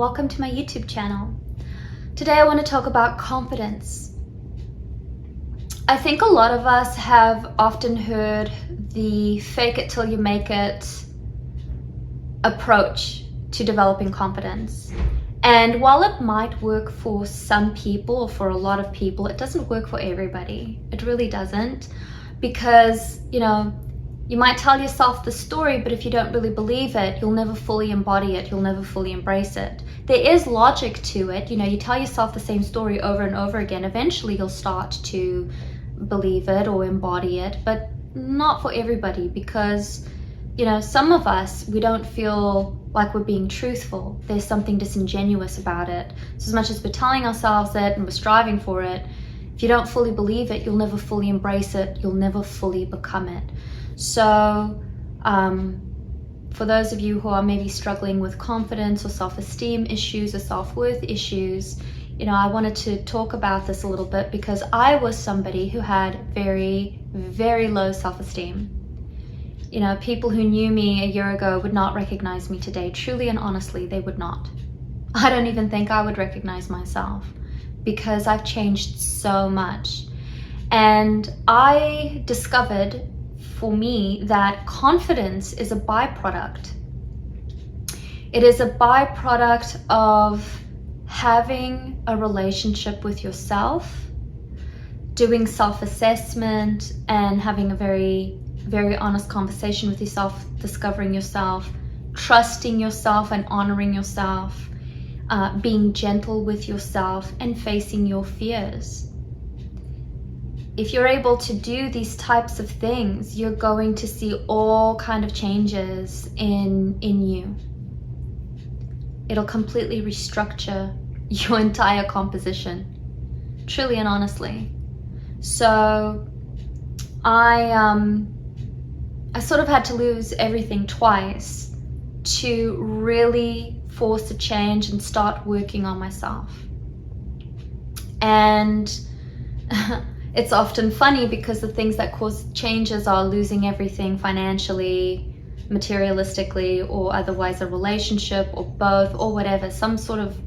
welcome to my YouTube channel. Today I want to talk about confidence. I think a lot of us have often heard the fake it till you make it approach to developing confidence. And while it might work for some people or for a lot of people, it doesn't work for everybody. It really doesn't, because, you might tell yourself the story, but if you don't really believe it, you'll never fully embody it. You'll never fully embrace it. There is logic to it. You tell yourself the same story over and over again. Eventually you'll start to believe it or embody it, but not for everybody, because, some of us, we don't feel like we're being truthful. There's something disingenuous about it. So as much as we're telling ourselves it and we're striving for it, if you don't fully believe it, you'll never fully embrace it. You'll never fully become it. So for those of you who are maybe struggling with confidence or self-esteem issues or self-worth issues, I wanted to talk about this a little bit, because I was somebody who had very, very low self-esteem. People who knew me a year ago would not recognize me today. Truly and honestly, they would not. I don't even think I would recognize myself, because I've changed so much. And I discovered for me that confidence is a byproduct. It is a byproduct of having a relationship with yourself, doing self-assessment and having a very, very honest conversation with yourself, discovering yourself, trusting yourself and honoring yourself, being gentle with yourself and facing your fears. If you're able to do these types of things, you're going to see all kind of changes in you. It'll completely restructure your entire composition, truly and honestly. So I sort of had to lose everything twice to really force a change and start working on myself. And it's often funny, because the things that cause changes are losing everything financially, materialistically, or otherwise a relationship, or both, or whatever. Some sort of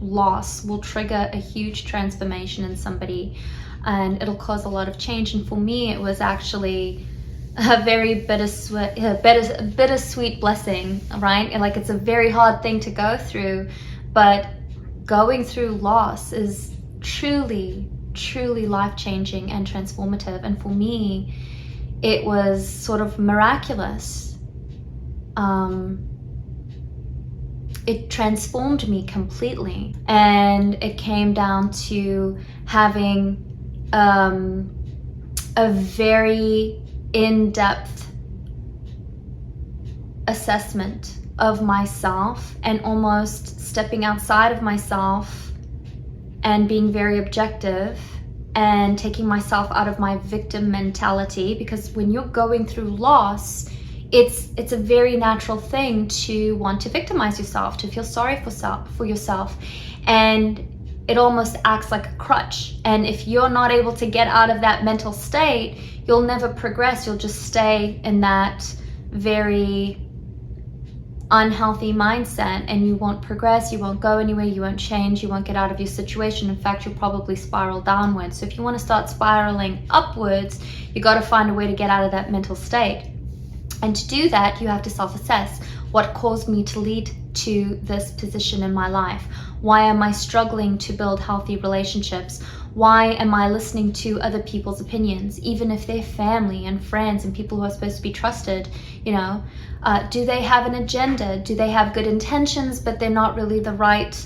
loss will trigger a huge transformation in somebody, and it'll cause a lot of change. And for me, it was actually a very bittersweet blessing, right? Like, it's a very hard thing to go through, but going through loss is truly life-changing and transformative. And for me, it was sort of miraculous. It transformed me completely, and it came down to having a very in-depth assessment of myself, and almost stepping outside of myself and being very objective and taking myself out of my victim mentality. Because when you're going through loss, it's a very natural thing to want to victimize yourself, to feel sorry for yourself, and it almost acts like a crutch. And if you're not able to get out of that mental state, you'll never progress. You'll just stay in that very unhealthy mindset, and you won't progress, you won't go anywhere, you won't change, you won't get out of your situation. In fact, you'll probably spiral downwards. So if you want to start spiraling upwards, you got to find a way to get out of that mental state. And to do that, you have to self-assess. What caused me to lead to this position in my life? Why am I struggling to build healthy relationships? Why am I listening to other people's opinions, even if they're family and friends and people who are supposed to be trusted? Do they have an agenda? Do they have good intentions, but they're not really the right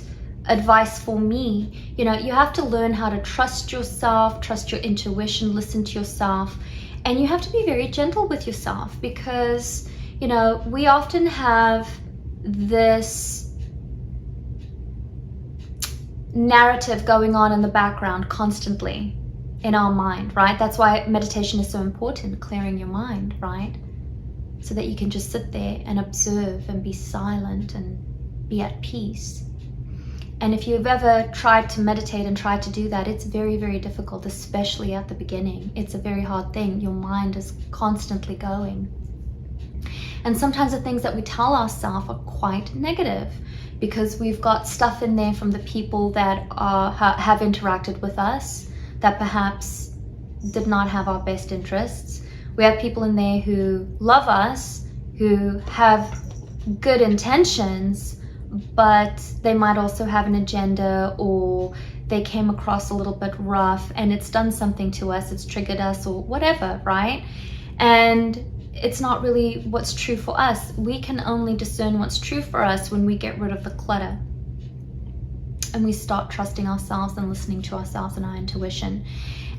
advice for me? You have to learn how to trust yourself, trust your intuition, listen to yourself. And you have to be very gentle with yourself, because, we often have this narrative going on in the background constantly in our mind, right? That's why meditation is so important, clearing your mind, right? So that you can just sit there and observe and be silent and be at peace. And if you've ever tried to meditate and tried to do that, it's very, very difficult, especially at the beginning. It's a very hard thing. Your mind is constantly going. And sometimes the things that we tell ourselves are quite negative, because we've got stuff in there from the people that have interacted with us that perhaps did not have our best interests. We have people in there who love us, who have good intentions, but they might also have an agenda, or they came across a little bit rough and it's done something to us, it's triggered us or whatever, right? And it's not really what's true for us. We can only discern what's true for us when we get rid of the clutter and we start trusting ourselves and listening to ourselves and our intuition.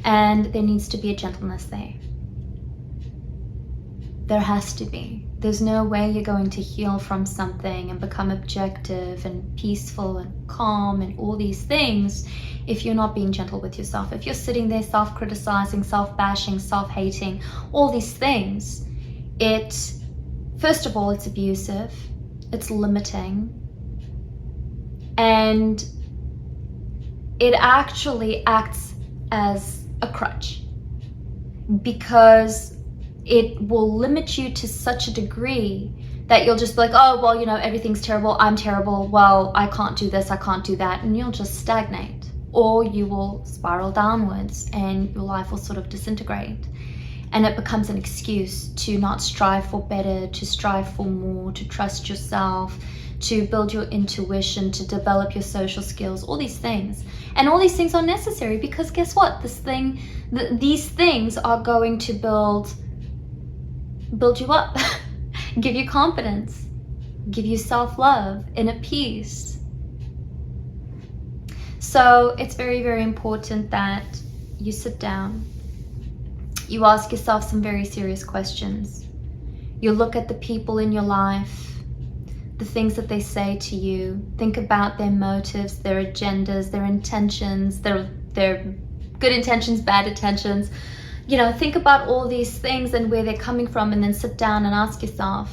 And there needs to be a gentleness there. There has to be. There's no way you're going to heal from something and become objective and peaceful and calm and all these things if you're not being gentle with yourself. If you're sitting there self-criticizing, self-bashing, self-hating, all these things, first of all, it's abusive, it's limiting, and it actually acts as a crutch, because it will limit you to such a degree that you'll just be like, oh, well, everything's terrible, I'm terrible, well, I can't do this, I can't do that, and you'll just stagnate, or you will spiral downwards and your life will sort of disintegrate. And it becomes an excuse to not strive for better, to strive for more, to trust yourself, to build your intuition, to develop your social skills, all these things. And all these things are necessary, because guess what? These things are going to build you up, give you confidence, give you self-love, inner peace. So it's very, very important that you sit down, you ask yourself some very serious questions. You look at the people in your life, the things that they say to you, think about their motives, their agendas, their intentions, their good intentions, bad intentions. Think about all these things and where they're coming from, and then sit down and ask yourself,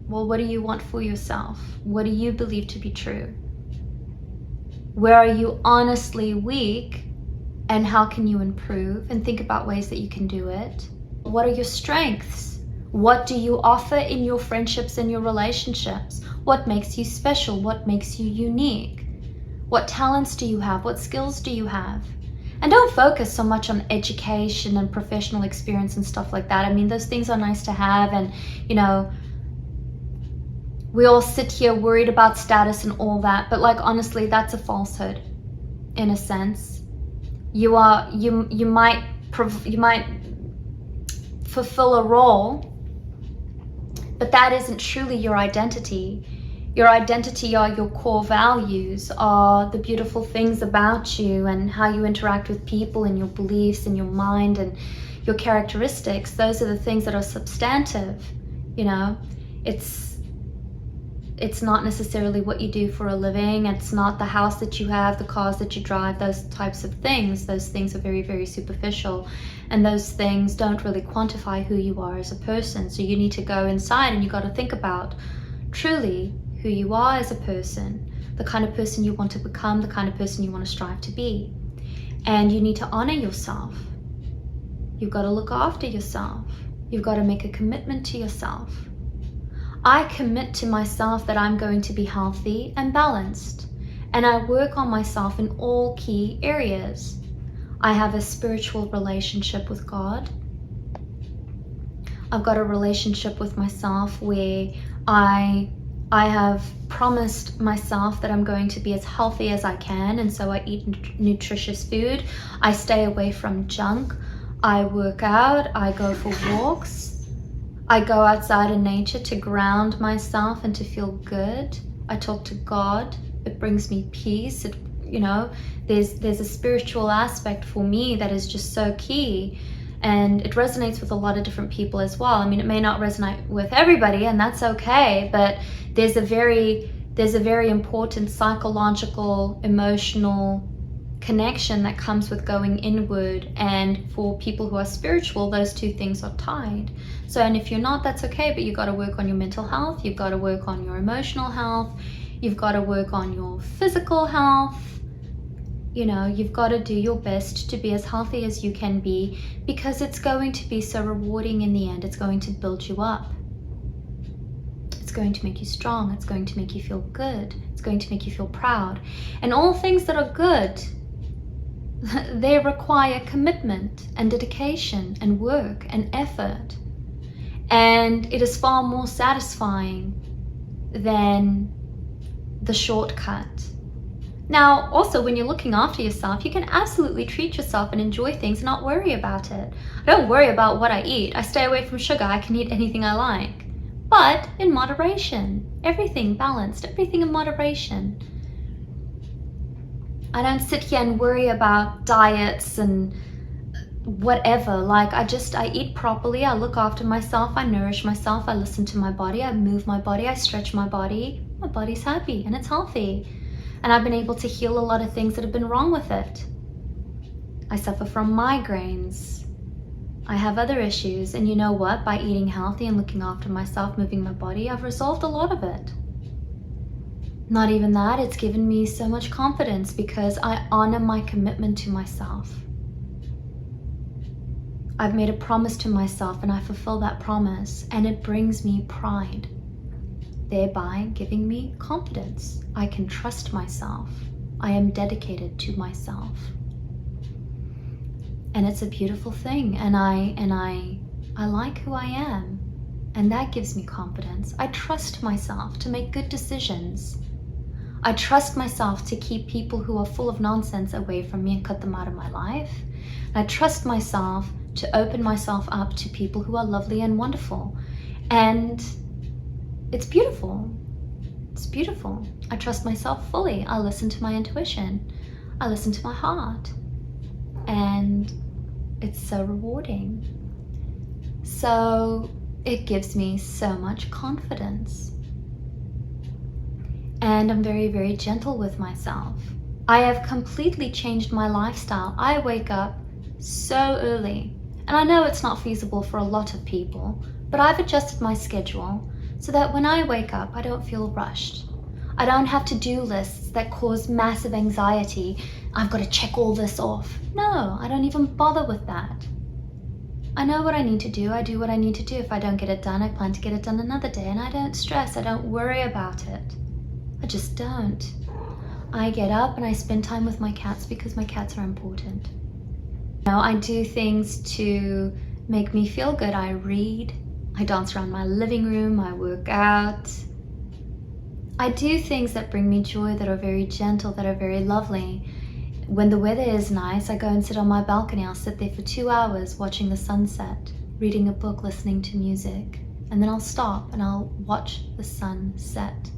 well, what do you want for yourself? What do you believe to be true? Where are you honestly weak, and how can you improve? And think about ways that you can do it. What are your strengths? What do you offer in your friendships and your relationships? What makes you special? What makes you unique? What talents do you have? What skills do you have? And don't focus so much on education and professional experience and stuff like that. I mean, those things are nice to have, and we all sit here worried about status and all that, but honestly, that's a falsehood in a sense. You might fulfill a role, but that isn't truly your identity. Your identity are your core values, are the beautiful things about you and how you interact with people and your beliefs and your mind and your characteristics. Those are the things that are substantive. It's not necessarily what you do for a living. It's not the house that you have, the cars that you drive, those types of things. Those things are very, very superficial, and those things don't really quantify who you are as a person. So you need to go inside and you got to think about truly who you are as a person, the kind of person you want to become, the kind of person you want to strive to be. And you need to honor yourself. You've got to look after yourself. You've got to make a commitment to yourself. I commit to myself that I'm going to be healthy and balanced, and I work on myself in all key areas. I have a spiritual relationship with God. I've got a relationship with myself where I have promised myself that I'm going to be as healthy as I can, and so I eat nutritious food. I stay away from junk. I work out. I go for walks. I go outside in nature to ground myself and to feel good. I talk to God. It brings me peace. There's a spiritual aspect for me that is just so key, and it resonates with a lot of different people as well. I mean, it may not resonate with everybody, and that's okay, but there's a very important psychological, emotional connection that comes with going inward, and for people who are spiritual, those two things are tied. So, and if you're not, that's okay, but you've got to work on your mental health, you've got to work on your emotional health, you've got to work on your physical health. You've got to do your best to be as healthy as you can be, because it's going to be so rewarding in the end. It's going to build you up. going to make you strong. It's going to make you feel good. It's going to make you feel proud. And all things that are good, they require commitment and dedication and work and effort. And it is far more satisfying than the shortcut. Now, also, when you're looking after yourself, you can absolutely treat yourself and enjoy things and not worry about it. I don't worry about what I eat. I stay away from sugar. I can eat anything I like. But in moderation. Everything balanced. Everything in moderation. I don't sit here and worry about diets and whatever. Like, I eat properly. I look after myself. I nourish myself. I listen to my body. I move my body. I stretch my body. My body's happy and it's healthy. And I've been able to heal a lot of things that have been wrong with it. I suffer from migraines. I have other issues. And you know what? By eating healthy and looking after myself, moving my body, I've resolved a lot of it. Not even that, it's given me so much confidence because I honor my commitment to myself. I've made a promise to myself and I fulfill that promise, and it brings me pride, thereby giving me confidence. I can trust myself. I am dedicated to myself. And it's a beautiful thing, and I like who I am, and that gives me confidence. I trust myself to make good decisions. I trust myself to keep people who are full of nonsense away from me and cut them out of my life. I trust myself to open myself up to people who are lovely and wonderful. And it's beautiful. It's beautiful. I trust myself fully. I listen to my intuition. I listen to my heart. And it's so rewarding. So it gives me so much confidence. And I'm very, very gentle with myself. I have completely changed my lifestyle. I wake up so early. And I know it's not feasible for a lot of people, but I've adjusted my schedule so that when I wake up, I don't feel rushed. I don't have to-do lists that cause massive anxiety. I've got to check all this off. No, I don't even bother with that. I know what I need to do. I do what I need to do. If I don't get it done, I plan to get it done another day, and I don't stress. I don't worry about it. I just don't. I get up and I spend time with my cats because my cats are important. You know, I do things to make me feel good. I read. I dance around my living room. I work out. I do things that bring me joy, that are very gentle, that are very lovely. When the weather is nice, I go and sit on my balcony. I'll sit there for 2 hours watching the sunset, reading a book, listening to music. And then I'll stop and I'll watch the sun set.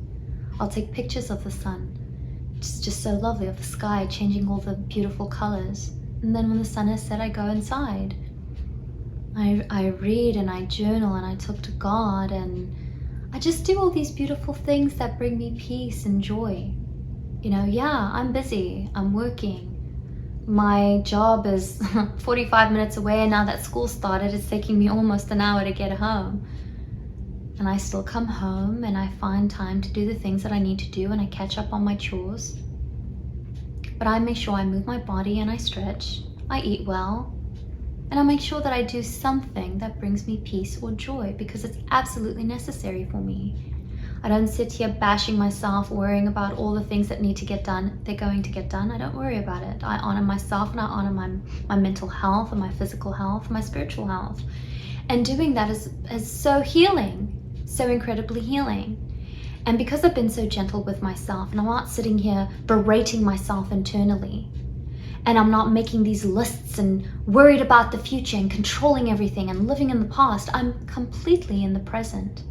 I'll take pictures of the sun. It's just so lovely, of the sky changing all the beautiful colors. And then when the sun is set, I go inside. I read and I journal and I talk to God, and I just do all these beautiful things that bring me peace and joy. You know, yeah, I'm busy, I'm working. My job is 45 minutes away, and now that school started, it's taking me almost an hour to get home. And I still come home and I find time to do the things that I need to do, and I catch up on my chores. But I make sure I move my body and I stretch, I eat well, and I make sure that I do something that brings me peace or joy, because it's absolutely necessary for me. I don't sit here bashing myself, worrying about all the things that need to get done. They're going to get done. I don't worry about it. I honor myself, and I honor my mental health and my physical health and my spiritual health. And doing that is so healing. So incredibly healing. And because I've been so gentle with myself, and I'm not sitting here berating myself internally, and I'm not making these lists and worried about the future and controlling everything and living in the past, I'm completely in the present.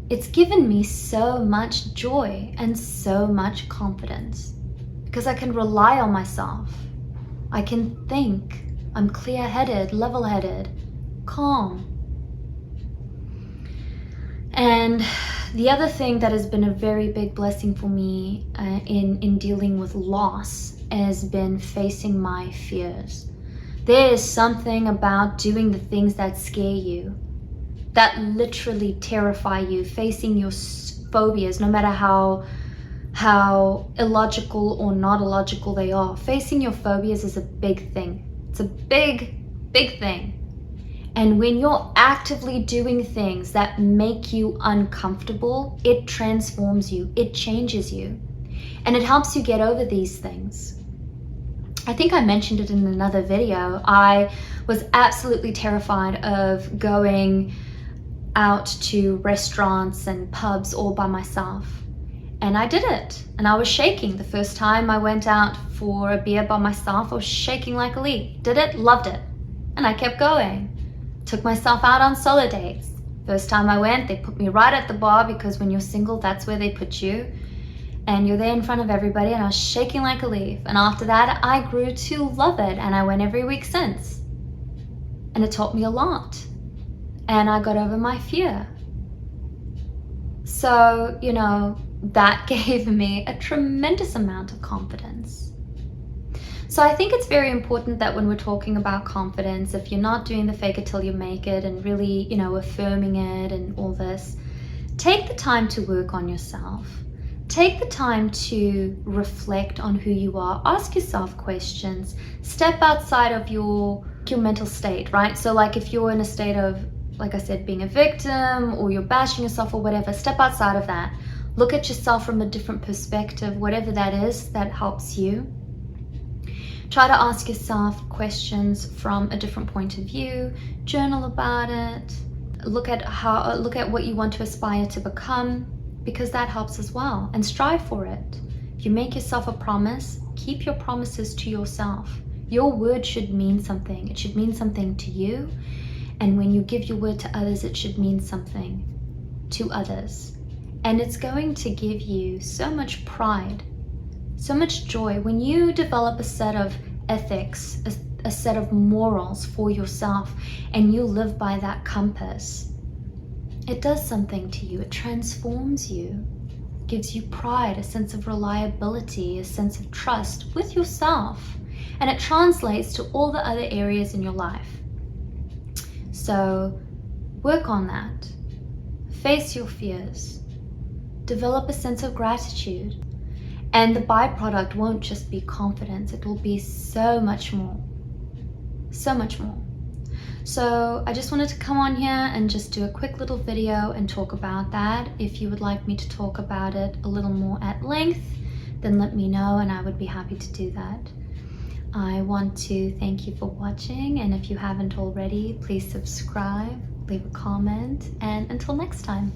It's given me so much joy and so much confidence because I can rely on myself. I can think. I'm clear-headed, level-headed, calm. And the other thing that has been a very big blessing for me in dealing with loss has been facing my fears. There is something about doing the things that scare you, that literally terrify you, facing your phobias, no matter how illogical or not illogical they are. Facing your phobias is a big thing. It's a big, big thing. And when you're actively doing things that make you uncomfortable, it transforms you, it changes you, and it helps you get over these things. I think I mentioned it in another video. I was absolutely terrified of going out to restaurants and pubs all by myself. And I did it, and I was shaking. The first time I went out for a beer by myself, I was shaking like a leaf. Did it, loved it, and I kept going. Took myself out on solo dates. First time I went, they put me right at the bar, because when you're single, that's where they put you. And you're there in front of everybody, and I was shaking like a leaf. And after that, I grew to love it, and I went every week since. And it taught me a lot. And I got over my fear. So, you know, that gave me a tremendous amount of confidence. So I think it's very important that when we're talking about confidence, if you're not doing the fake it till you make it and really, you know, affirming it and all this, take the time to work on yourself. Take the time to reflect on who you are. Ask yourself questions. Step outside of your mental state, right? So like if you're in a state of, like I said, being a victim, or you're bashing yourself or whatever, step outside of that. Look at yourself from a different perspective, whatever that is that helps you. Try to ask yourself questions from a different point of view. Journal about it. Look at what you want to aspire to become, because that helps as well, and strive for it. If you make yourself a promise, keep your promises to yourself. Your word should mean something. It should mean something to you. And when you give your word to others, it should mean something to others. And it's going to give you so much pride, so much joy when you develop a set of ethics, a set of morals for yourself, and you live by that compass. It does something to you. It transforms you, gives you pride, a sense of reliability, a sense of trust with yourself, and it translates to all the other areas in your life. So work on that. Face your fears. Develop a sense of gratitude. And the byproduct won't just be confidence, it will be so much more. So much more. So I just wanted to come on here and just do a quick little video and talk about that. If you would like me to talk about it a little more at length, then let me know and I would be happy to do that. I want to thank you for watching, and if you haven't already, please subscribe, leave a comment, and until next time.